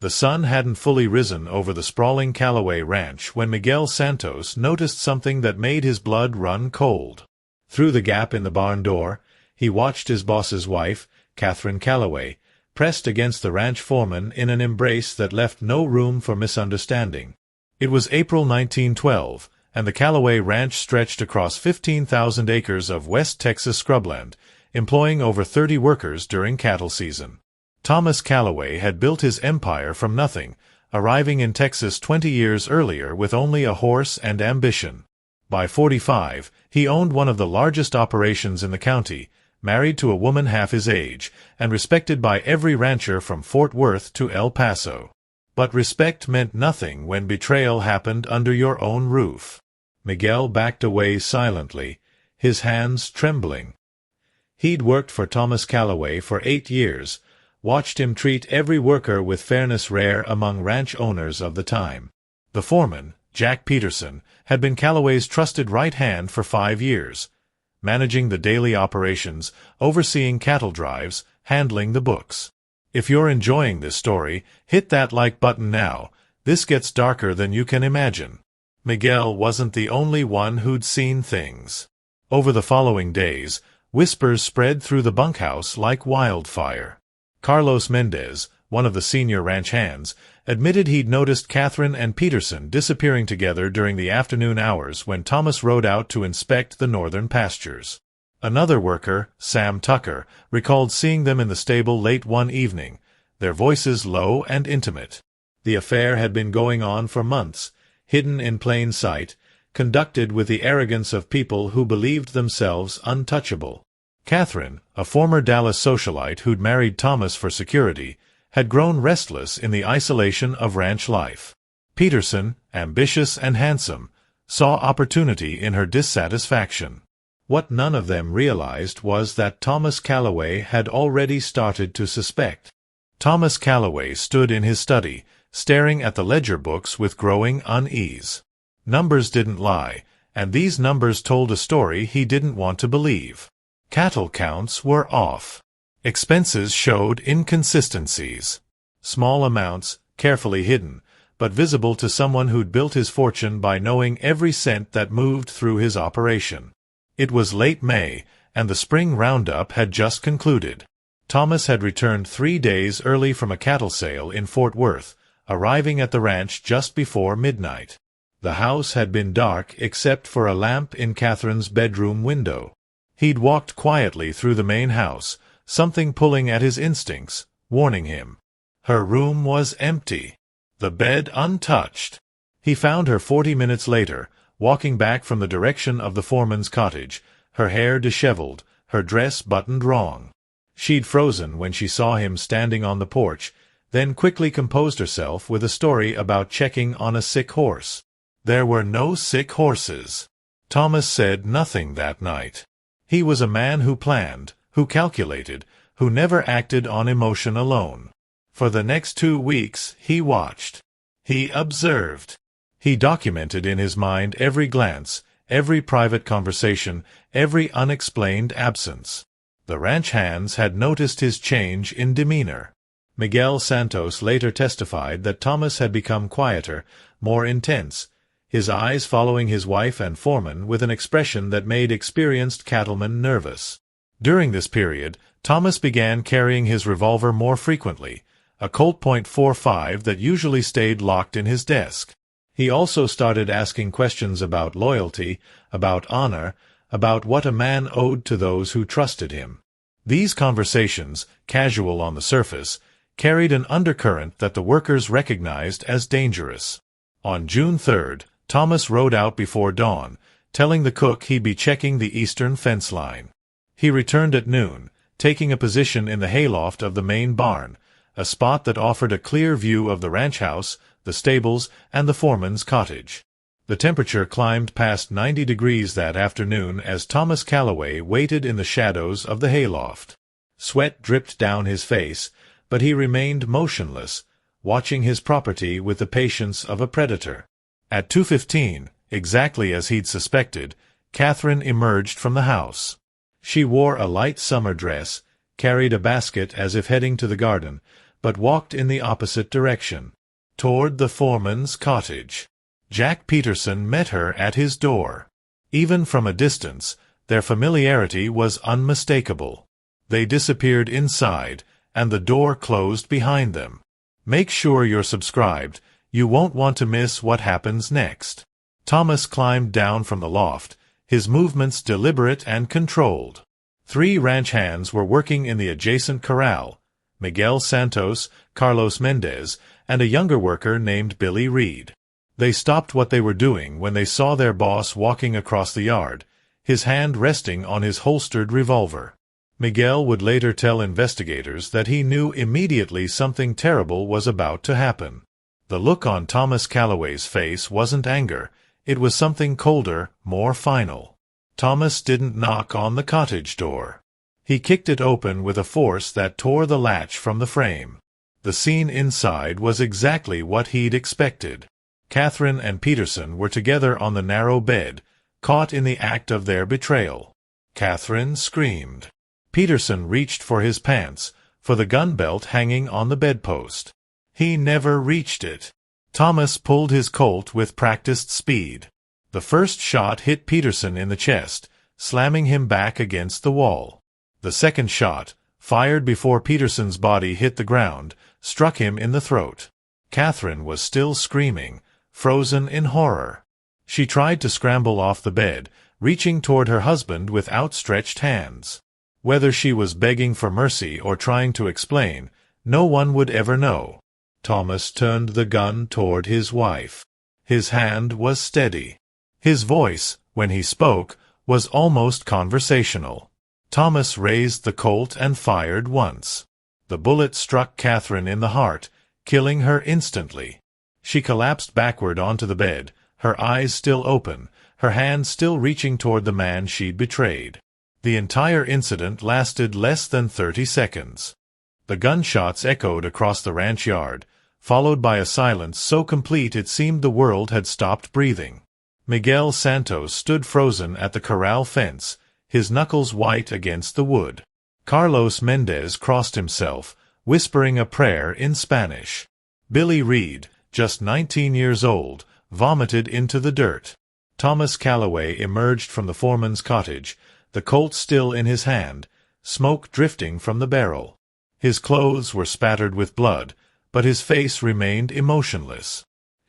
The sun hadn't fully risen over the sprawling Callaway Ranch when Miguel Santos noticed something that made his blood run cold. Through the gap in the barn door, he watched his boss's wife, Catherine Callaway, pressed against the ranch foreman in an embrace that left no room for misunderstanding. It was April 1912, and the Callaway Ranch stretched across 15,000 acres of West Texas scrubland, employing over 30 workers during cattle season. Thomas Callaway had built his empire from nothing, arriving in Texas 20 years earlier with only a horse and ambition. By 45, he owned one of the largest operations in the county, married to a woman half his age, and respected by every rancher from Fort Worth to El Paso. But respect meant nothing when betrayal happened under your own roof. Miguel backed away silently, his hands trembling. He'd worked for Thomas Callaway for 8 years, watched him treat every worker with fairness rare among ranch owners of the time. The foreman, Jack Peterson, had been Callaway's trusted right hand for 5 years, managing the daily operations, overseeing cattle drives, handling the books. If you're enjoying this story, hit that like button now. This gets darker than you can imagine. Miguel wasn't the only one who'd seen things. Over the following days, whispers spread through the bunkhouse like wildfire. Carlos Mendez, one of the senior ranch hands, admitted he'd noticed Catherine and Peterson disappearing together during the afternoon hours when Thomas rode out to inspect the northern pastures. Another worker, Sam Tucker, recalled seeing them in the stable late one evening, their voices low and intimate. The affair had been going on for months, hidden in plain sight, conducted with the arrogance of people who believed themselves untouchable. Catherine, a former Dallas socialite who'd married Thomas for security, had grown restless in the isolation of ranch life. Peterson, ambitious and handsome, saw opportunity in her dissatisfaction. What none of them realized was that Thomas Callaway had already started to suspect. Thomas Callaway stood in his study, staring at the ledger books with growing unease. Numbers didn't lie, and these numbers told a story he didn't want to believe. Cattle counts were off. Expenses showed inconsistencies. Small amounts, carefully hidden, but visible to someone who'd built his fortune by knowing every cent that moved through his operation. It was late May, and the spring roundup had just concluded. Thomas had returned 3 days early from a cattle sale in Fort Worth, arriving at the ranch just before midnight. The house had been dark except for a lamp in Catherine's bedroom window. He'd walked quietly through the main house, something pulling at his instincts, warning him. Her room was empty, the bed untouched. He found her 40 minutes later, walking back from the direction of the foreman's cottage, her hair disheveled, her dress buttoned wrong. She'd frozen when she saw him standing on the porch, then quickly composed herself with a story about checking on a sick horse. There were no sick horses. Thomas said nothing that night. He was a man who planned, who calculated, who never acted on emotion alone. For the next 2 weeks he watched. He observed. He documented in his mind every glance, every private conversation, every unexplained absence. The ranch hands had noticed his change in demeanor. Miguel Santos later testified that Thomas had become quieter, more intense, his eyes following his wife and foreman with an expression that made experienced cattlemen nervous. During this period, Thomas began carrying his revolver more frequently, a Colt .45 that usually stayed locked in his desk. He also started asking questions about loyalty, about honor, about what a man owed to those who trusted him. These conversations, casual on the surface, carried an undercurrent that the workers recognized as dangerous. On June 3rd, Thomas rode out before dawn, telling the cook he'd be checking the eastern fence line. He returned at noon, taking a position in the hayloft of the main barn, a spot that offered a clear view of the ranch house, the stables, and the foreman's cottage. The temperature climbed past 90 degrees that afternoon as Thomas Callaway waited in the shadows of the hayloft. Sweat dripped down his face, but he remained motionless, watching his property with the patience of a predator. At 2:15, exactly as he'd suspected, Catherine emerged from the house. She wore a light summer dress, carried a basket as if heading to the garden, but walked in the opposite direction, toward the foreman's cottage. Jack Peterson met her at his door. Even from a distance, their familiarity was unmistakable. They disappeared inside, and the door closed behind them. Make sure you're subscribed. You won't want to miss what happens next. Thomas climbed down from the loft, his movements deliberate and controlled. 3 ranch hands were working in the adjacent corral: Miguel Santos, Carlos Mendez, and a younger worker named Billy Reed. They stopped what they were doing when they saw their boss walking across the yard, his hand resting on his holstered revolver. Miguel would later tell investigators that he knew immediately something terrible was about to happen. The look on Thomas Calloway's face wasn't anger, it was something colder, more final. Thomas didn't knock on the cottage door. He kicked it open with a force that tore the latch from the frame. The scene inside was exactly what he'd expected. Catherine and Peterson were together on the narrow bed, caught in the act of their betrayal. Catherine screamed. Peterson reached for his pants, for the gun belt hanging on the bedpost. He never reached it. Thomas pulled his Colt with practiced speed. The first shot hit Peterson in the chest, slamming him back against the wall. The second shot, fired before Peterson's body hit the ground, struck him in the throat. Catherine was still screaming, frozen in horror. She tried to scramble off the bed, reaching toward her husband with outstretched hands. Whether she was begging for mercy or trying to explain, no one would ever know. Thomas turned the gun toward his wife. His hand was steady. His voice, when he spoke, was almost conversational. Thomas raised the Colt and fired once. The bullet struck Catherine in the heart, killing her instantly. She collapsed backward onto the bed, her eyes still open, her hand still reaching toward the man she'd betrayed. The entire incident lasted less than 30 seconds. The gunshots echoed across the ranch yard, followed by a silence so complete it seemed the world had stopped breathing. Miguel Santos stood frozen at the corral fence, his knuckles white against the wood. Carlos Mendez crossed himself, whispering a prayer in Spanish. Billy Reed, just 19 years old, vomited into the dirt. Thomas Calloway emerged from the foreman's cottage, the Colt still in his hand, smoke drifting from the barrel. His clothes were spattered with blood, but his face remained emotionless.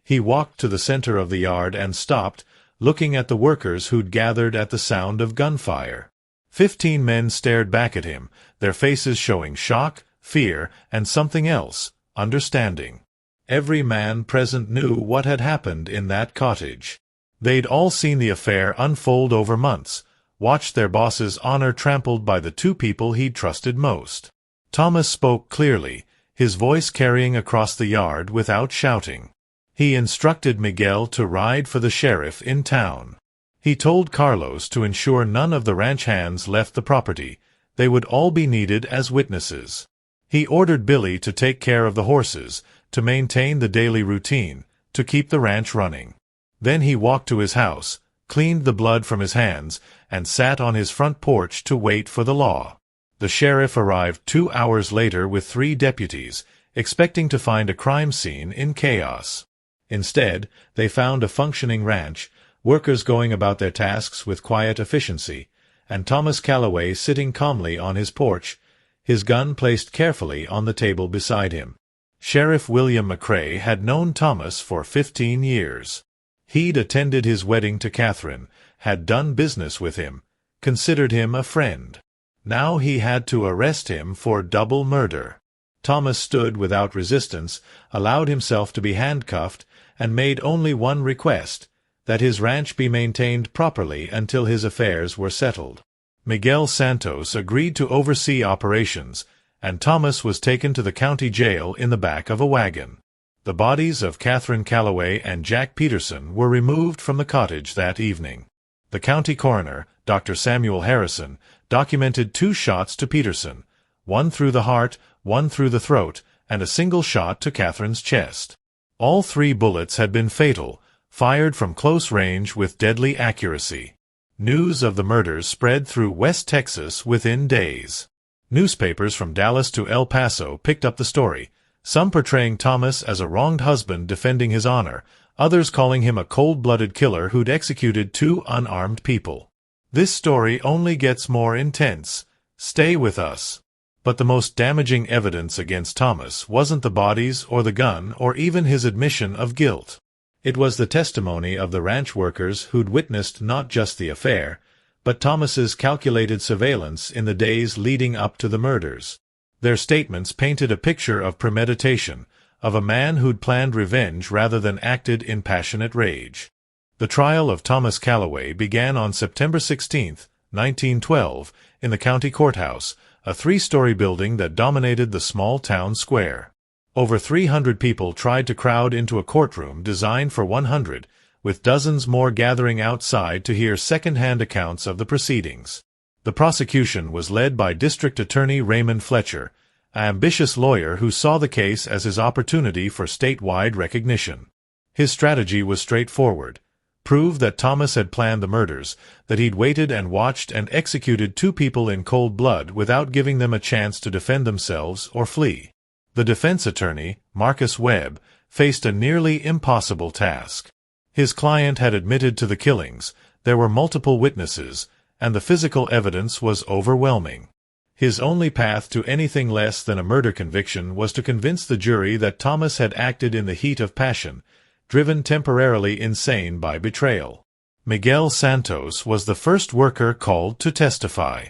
He walked to the center of the yard and stopped, looking at the workers who'd gathered at the sound of gunfire. 15 men stared back at him, their faces showing shock, fear, and something else, understanding. Every man present knew what had happened in that cottage. They'd all seen the affair unfold over months, watched their boss's honor trampled by the 2 people he'd trusted most. Thomas spoke clearly, his voice carrying across the yard without shouting. He instructed Miguel to ride for the sheriff in town. He told Carlos to ensure none of the ranch hands left the property. They would all be needed as witnesses. He ordered Billy to take care of the horses, to maintain the daily routine, to keep the ranch running. Then he walked to his house, cleaned the blood from his hands, and sat on his front porch to wait for the law. The sheriff arrived 2 hours later with 3 deputies, expecting to find a crime scene in chaos. Instead, they found a functioning ranch, workers going about their tasks with quiet efficiency, and Thomas Calloway sitting calmly on his porch, his gun placed carefully on the table beside him. Sheriff William McCrae had known Thomas for 15 years. He'd attended his wedding to Catherine, had done business with him, considered him a friend. Now he had to arrest him for double murder. Thomas stood without resistance, allowed himself to be handcuffed, and made only one request, that his ranch be maintained properly until his affairs were settled. Miguel Santos agreed to oversee operations, and Thomas was taken to the county jail in the back of a wagon. The bodies of Catherine Calloway and Jack Peterson were removed from the cottage that evening. The county coroner, Dr. Samuel Harrison, documented 2 shots to Peterson, one through the heart, one through the throat, and a single shot to Catherine's chest. All 3 bullets had been fatal, fired from close range with deadly accuracy. News of the murders spread through West Texas within days. Newspapers from Dallas to El Paso picked up the story, some portraying Thomas as a wronged husband defending his honor, others calling him a cold-blooded killer who'd executed 2 unarmed people. This story only gets more intense. Stay with us. But the most damaging evidence against Thomas wasn't the bodies or the gun or even his admission of guilt. It was the testimony of the ranch workers who'd witnessed not just the affair, but Thomas's calculated surveillance in the days leading up to the murders. Their statements painted a picture of premeditation, of a man who'd planned revenge rather than acted in passionate rage. The trial of Thomas Calloway began on September 16, 1912, in the county courthouse, a 3-story building that dominated the small town square. Over 300 people tried to crowd into a courtroom designed for 100, with dozens more gathering outside to hear second-hand accounts of the proceedings. The prosecution was led by District Attorney Raymond Fletcher, an ambitious lawyer who saw the case as his opportunity for statewide recognition. His strategy was straightforward. Prove that Thomas had planned the murders, that he'd waited and watched and executed 2 people in cold blood without giving them a chance to defend themselves or flee. The defense attorney, Marcus Webb, faced a nearly impossible task. His client had admitted to the killings, there were multiple witnesses, and the physical evidence was overwhelming. His only path to anything less than a murder conviction was to convince the jury that Thomas had acted in the heat of passion, driven temporarily insane by betrayal. Miguel Santos was the first worker called to testify.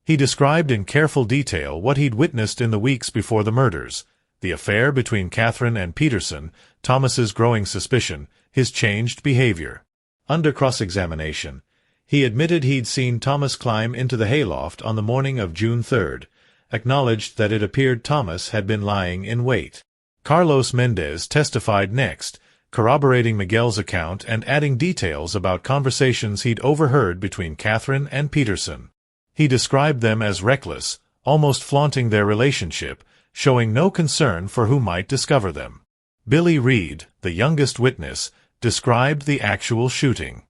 He described in careful detail what he'd witnessed in the weeks before the murders, the affair between Catherine and Peterson, Thomas's growing suspicion, his changed behavior. Under cross-examination, he admitted he'd seen Thomas climb into the hayloft on the morning of June 3rd, acknowledged that it appeared Thomas had been lying in wait. Carlos Mendez testified next, corroborating Miguel's account and adding details about conversations he'd overheard between Catherine and Peterson. He described them as reckless, almost flaunting their relationship, showing no concern for who might discover them. Billy Reed, the youngest witness, described the actual shooting.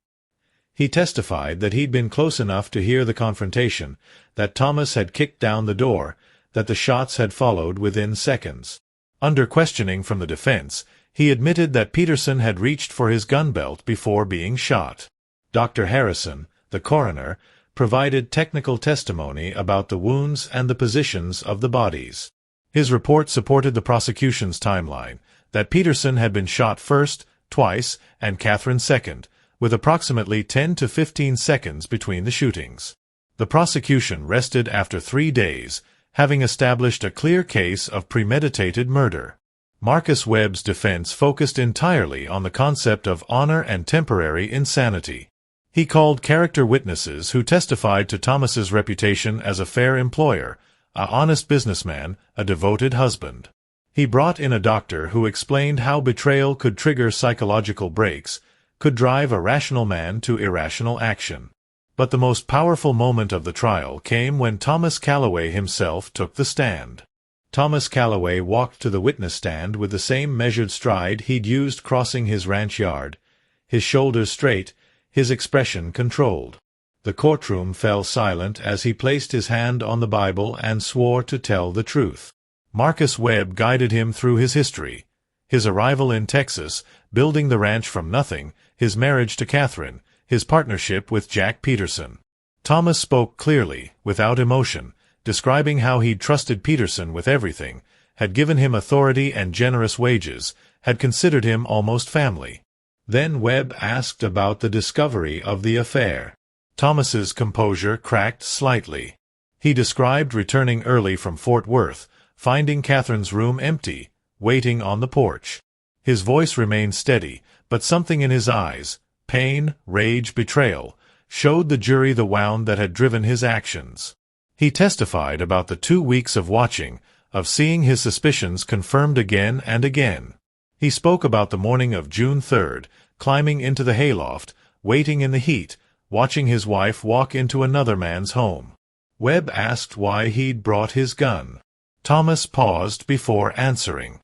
He testified that he'd been close enough to hear the confrontation, that Thomas had kicked down the door, that the shots had followed within seconds. Under questioning from the defense, he admitted that Peterson had reached for his gun belt before being shot. Dr. Harrison, the coroner, provided technical testimony about the wounds and the positions of the bodies. His report supported the prosecution's timeline, that Peterson had been shot first, twice, and Catherine second, with approximately 10 to 15 seconds between the shootings. The prosecution rested after 3 days, having established a clear case of premeditated murder. Marcus Webb's defense focused entirely on the concept of honor and temporary insanity. He called character witnesses who testified to Thomas's reputation as a fair employer, an honest businessman, a devoted husband. He brought in a doctor who explained how betrayal could trigger psychological breaks, could drive a rational man to irrational action. But the most powerful moment of the trial came when Thomas Calloway himself took the stand. Thomas Calloway walked to the witness stand with the same measured stride he'd used crossing his ranch yard, his shoulders straight, his expression controlled. The courtroom fell silent as he placed his hand on the Bible and swore to tell the truth. Marcus Webb guided him through his history, his arrival in Texas, building the ranch from nothing, his marriage to Catherine, his partnership with Jack Peterson. Thomas spoke clearly, without emotion, describing how he'd trusted Peterson with everything, had given him authority and generous wages, had considered him almost family. Then Webb asked about the discovery of the affair. Thomas's composure cracked slightly. He described returning early from Fort Worth, finding Catherine's room empty, waiting on the porch. His voice remained steady, but something in his eyes, pain, rage, betrayal, showed the jury the wound that had driven his actions. He testified about the 2 weeks of watching, of seeing his suspicions confirmed again and again. He spoke about the morning of June 3rd, climbing into the hayloft, waiting in the heat, watching his wife walk into another man's home. Webb asked why he'd brought his gun. Thomas paused before answering.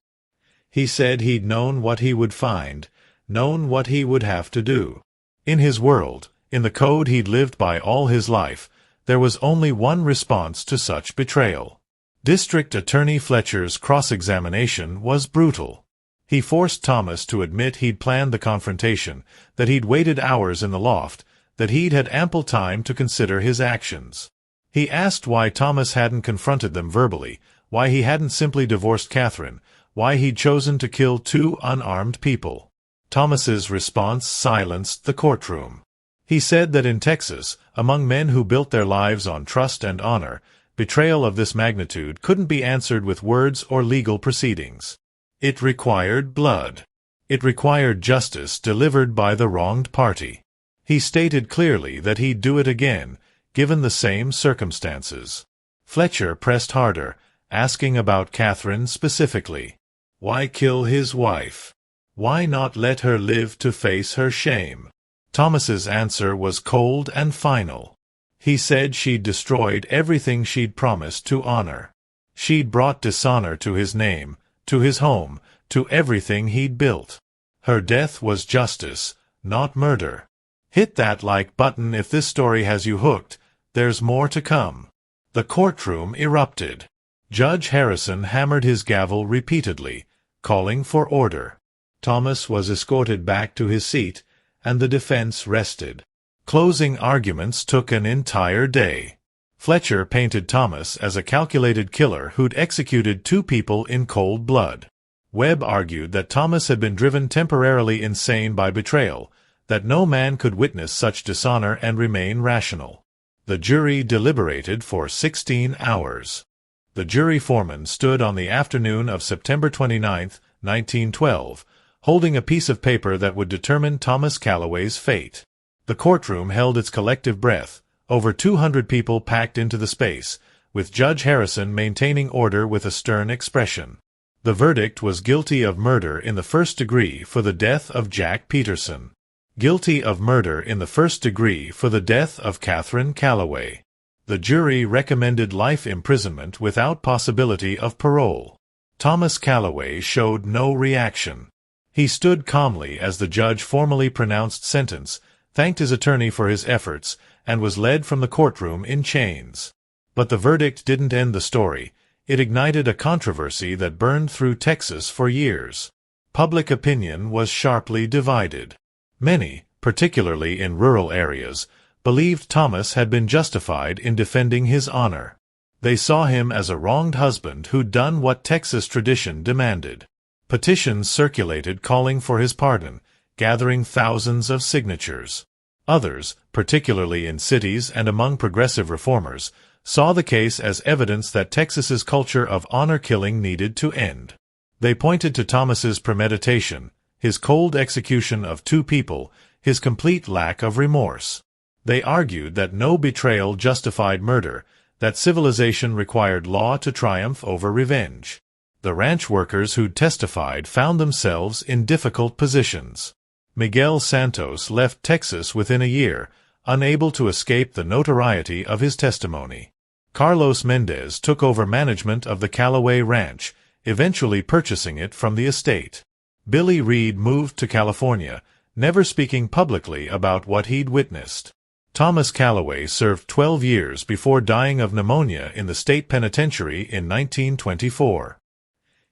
He said he'd known what he would find, known what he would have to do. In his world, in the code he'd lived by all his life, there was only one response to such betrayal. District Attorney Fletcher's cross-examination was brutal. He forced Thomas to admit he'd planned the confrontation, that he'd waited hours in the loft, that he'd had ample time to consider his actions. He asked why Thomas hadn't confronted them verbally, why he hadn't simply divorced Catherine, why he'd chosen to kill two unarmed people. Thomas's response silenced the courtroom. He said that in Texas, among men who built their lives on trust and honor, betrayal of this magnitude couldn't be answered with words or legal proceedings. It required blood. It required justice delivered by the wronged party. He stated clearly that he'd do it again, given the same circumstances. Fletcher pressed harder, asking about Catherine specifically. Why kill his wife? Why not let her live to face her shame? Thomas's answer was cold and final. He said she'd destroyed everything she'd promised to honor. She'd brought dishonor to his name, to his home, to everything he'd built. Her death was justice, not murder. Hit that like button if this story has you hooked. There's more to come. The courtroom erupted. Judge Harrison hammered his gavel repeatedly, calling for order. Thomas was escorted back to his seat, and the defense rested. Closing arguments took an entire day. Fletcher painted Thomas as a calculated killer who'd executed two people in cold blood. Webb argued that Thomas had been driven temporarily insane by betrayal, that no man could witness such dishonor and remain rational. The jury deliberated for 16 hours. The jury foreman stood on the afternoon of September 29, 1912, holding a piece of paper that would determine Thomas Calloway's fate. The courtroom held its collective breath, over 200 people packed into the space, with Judge Harrison maintaining order with a stern expression. The verdict was guilty of murder in the first degree for the death of Jack Peterson. Guilty of murder in the first degree for the death of Catherine Calloway. The jury recommended life imprisonment without possibility of parole. Thomas Calloway showed no reaction. He stood calmly as the judge formally pronounced sentence, thanked his attorney for his efforts, and was led from the courtroom in chains. But the verdict didn't end the story. It ignited a controversy that burned through Texas for years. Public opinion was sharply divided. Many, particularly in rural areas, believed Thomas had been justified in defending his honor. They saw him as a wronged husband who'd done what Texas tradition demanded. Petitions circulated calling for his pardon, gathering thousands of signatures. Others, particularly in cities and among progressive reformers, saw the case as evidence that Texas's culture of honor-killing needed to end. They pointed to Thomas's premeditation, his cold execution of two people, his complete lack of remorse. They argued that no betrayal justified murder, that civilization required law to triumph over revenge. The ranch workers who'd testified found themselves in difficult positions. Miguel Santos left Texas within a year, unable to escape the notoriety of his testimony. Carlos Mendez took over management of the Calloway Ranch, eventually purchasing it from the estate. Billy Reed moved to California, never speaking publicly about what he'd witnessed. Thomas Calloway served 12 years before dying of pneumonia in the state penitentiary in 1924.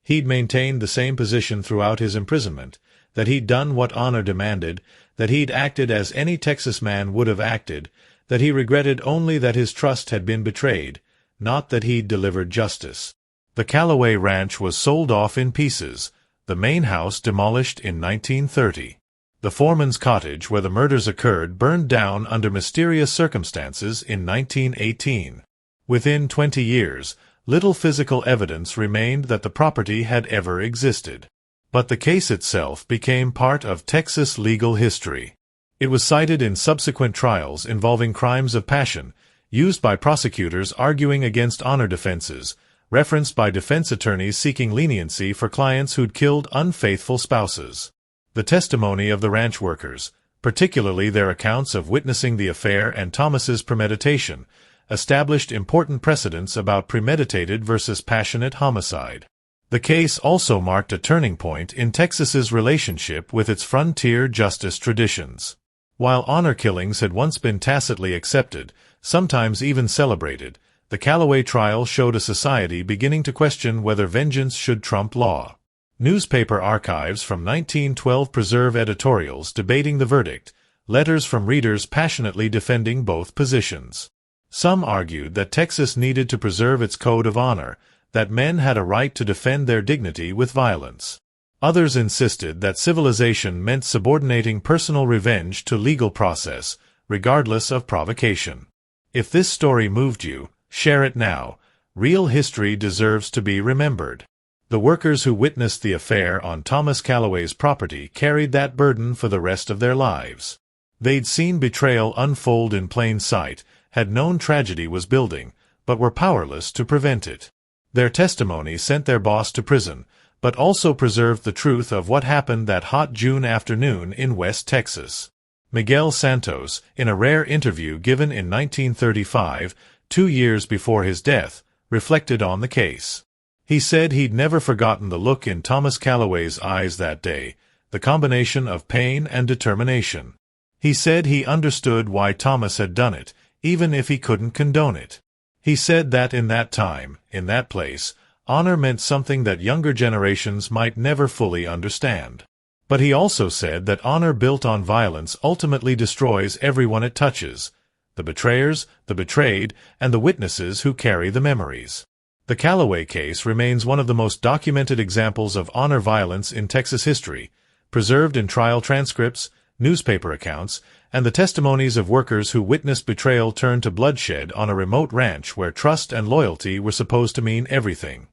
He'd maintained the same position throughout his imprisonment, that he'd done what honor demanded, that he'd acted as any Texas man would have acted, that he regretted only that his trust had been betrayed, not that he'd delivered justice. The Calloway Ranch was sold off in pieces, the main house demolished in 1930. The Foreman's cottage where the murders occurred burned down under mysterious circumstances in 1918. Within 20 years, little physical evidence remained that the property had ever existed. But the case itself became part of Texas legal history. It was cited in subsequent trials involving crimes of passion, used by prosecutors arguing against honor defenses, referenced by defense attorneys seeking leniency for clients who'd killed unfaithful spouses. The testimony of the ranch workers, particularly their accounts of witnessing the affair and Thomas's premeditation, established important precedents about premeditated versus passionate homicide. The case also marked a turning point in Texas's relationship with its frontier justice traditions. While honor killings had once been tacitly accepted, sometimes even celebrated, the Callaway trial showed a society beginning to question whether vengeance should trump law. Newspaper archives from 1912 preserve editorials debating the verdict, letters from readers passionately defending both positions. Some argued that Texas needed to preserve its code of honor, that men had a right to defend their dignity with violence. Others insisted that civilization meant subordinating personal revenge to legal process, regardless of provocation. If this story moved you, share it now. Real history deserves to be remembered. The workers who witnessed the affair on Thomas Callaway's property carried that burden for the rest of their lives. They'd seen betrayal unfold in plain sight, had known tragedy was building, but were powerless to prevent it. Their testimony sent their boss to prison, but also preserved the truth of what happened that hot June afternoon in West Texas. Miguel Santos, in a rare interview given in 1935, 2 years before his death, reflected on the case. He said he'd never forgotten the look in Thomas Callaway's eyes that day, the combination of pain and determination. He said he understood why Thomas had done it, even if he couldn't condone it. He said that in that time, in that place, honor meant something that younger generations might never fully understand. But he also said that honor built on violence ultimately destroys everyone it touches, the betrayers, the betrayed, and the witnesses who carry the memories. The Callaway case remains one of the most documented examples of honor violence in Texas history, preserved in trial transcripts, newspaper accounts, and the testimonies of workers who witnessed betrayal turn to bloodshed on a remote ranch where trust and loyalty were supposed to mean everything.